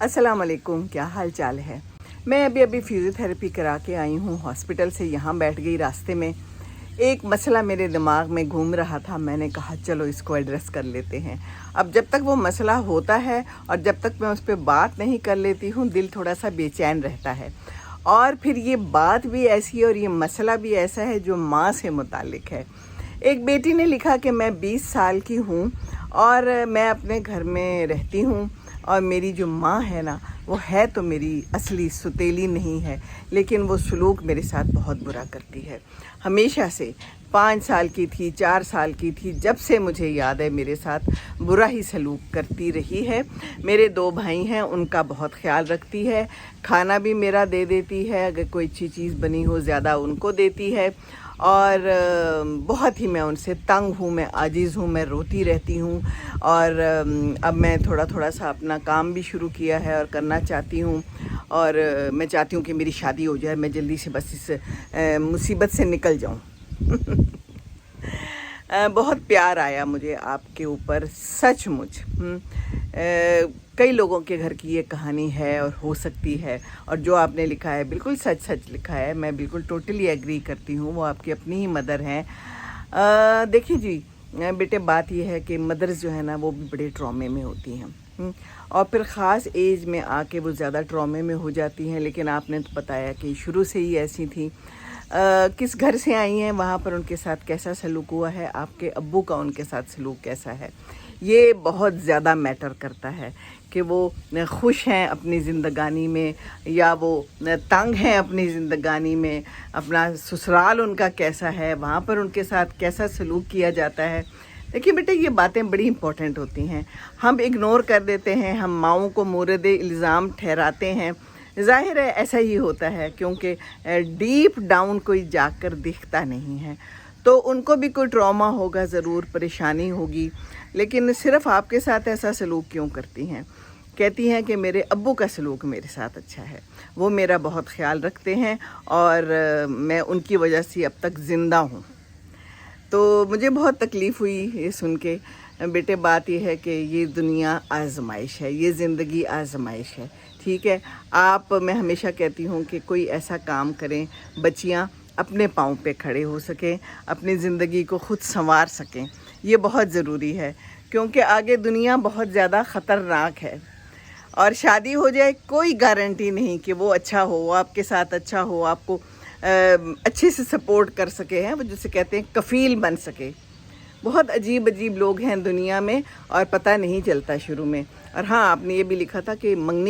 अस्सलाम वालेकुम, क्या हाल चाल है। मैं अभी फिजियोथेरेपी करा के आई हूँ हॉस्पिटल से। यहाँ बैठ गई, रास्ते में एक मसला मेरे दिमाग में घूम रहा था। मैंने कहा चलो इसको एड्रेस कर लेते हैं। अब जब तक वो मसला होता है और जब तक मैं उस पर बात नहीं कर लेती हूँ, दिल थोड़ा सा बेचैन रहता है। और फिर ये बात भी ऐसी है और ये मसला भी ऐसा है जो माँ से मुतालिक है। एक बेटी ने लिखा कि मैं 20 साल की हूँ और मैं अपने घर में रहती हूँ और मेरी जो माँ है ना, वो है तो मेरी असली सुतेली नहीं है, लेकिन वो सलूक मेरे साथ बहुत बुरा करती है। हमेशा से 5 साल की थी, 4 साल की थी, जब से मुझे याद है मेरे साथ बुरा ही सलूक करती रही है। मेरे 2 भाई हैं, उनका बहुत ख्याल रखती है। खाना भी मेरा दे देती है, अगर कोई अच्छी चीज़ बनी हो ज़्यादा उनको देती है। और बहुत ही मैं उनसे तंग हूँ, मैं आजिज़ हूँ, मैं रोती रहती हूँ। और अब मैं थोड़ा सा अपना काम भी शुरू किया है और करना चाहती हूँ। और मैं चाहती हूँ कि मेरी शादी हो जाए, मैं जल्दी से बस इस मुसीबत से निकल जाऊँ। बहुत प्यार आया मुझे आपके ऊपर, सचमुच। कई लोगों के घर की ये कहानी है और हो सकती है, और जो आपने लिखा है बिल्कुल सच लिखा है। मैं बिल्कुल टोटली एग्री करती हूँ। वो आपकी अपनी ही मदर हैं। देखिए जी बेटे, बात ये है कि मदर्स जो है ना, वो भी बड़े ट्रॉमे में होती हैं। और फिर ख़ास एज में आके वो ज़्यादा ट्रॉमे में हो जाती हैं। लेकिन आपने तो बताया कि शुरू से ही ऐसी थी। किस घर से आई हैं, वहाँ पर उनके साथ कैसा सलूक हुआ है, आपके अब्बू का उनके साथ सलूक कैसा है, ये बहुत ज़्यादा मैटर करता है कि वो खुश हैं अपनी ज़िंदगानी में या वो तंग हैं अपनी ज़िंदगानी में। अपना ससुराल उनका कैसा है, वहाँ पर उनके साथ कैसा सलूक किया जाता है। देखिए बेटे, ये बातें बड़ी इंपॉर्टेंट होती हैं। हम इग्नोर कर देते हैं, हम माओं को मोरद इल्ज़ाम ठहराते हैं। ज़ाहिर है ऐसा ही होता है, क्योंकि डीप डाउन कोई जाकर दिखता नहीं है। तो उनको भी कोई ट्रॉमा होगा, ज़रूर परेशानी होगी। लेकिन सिर्फ़ आपके साथ ऐसा सलूक क्यों करती हैं? कहती हैं कि मेरे अब्बू का सलूक मेरे साथ अच्छा है, वो मेरा बहुत ख्याल रखते हैं और मैं उनकी वजह से अब तक ज़िंदा हूँ। तो मुझे बहुत तकलीफ़ हुई ये सुन के। बेटे, बात ये है कि ये दुनिया आजमाइश है, ये ज़िंदगी आजमाइश है, ठीक है। मैं हमेशा कहती हूँ कि कोई ऐसा काम करें, बच्चियाँ अपने पाँव पे खड़े हो सकें, अपनी ज़िंदगी को ख़ुद संवार सकें। ये बहुत ज़रूरी है, क्योंकि आगे दुनिया बहुत ज़्यादा ख़तरनाक है। और शादी हो जाए, कोई गारंटी नहीं कि वो अच्छा हो, आपके साथ अच्छा हो, आपको अच्छे से सपोर्ट कर सके, हैं वो जिसे कहते हैं कफ़ील बन सके। बहुत अजीब लोग हैं दुनिया में और पता नहीं चलता शुरू में। और हाँ, आपने ये भी लिखा था कि मंगनी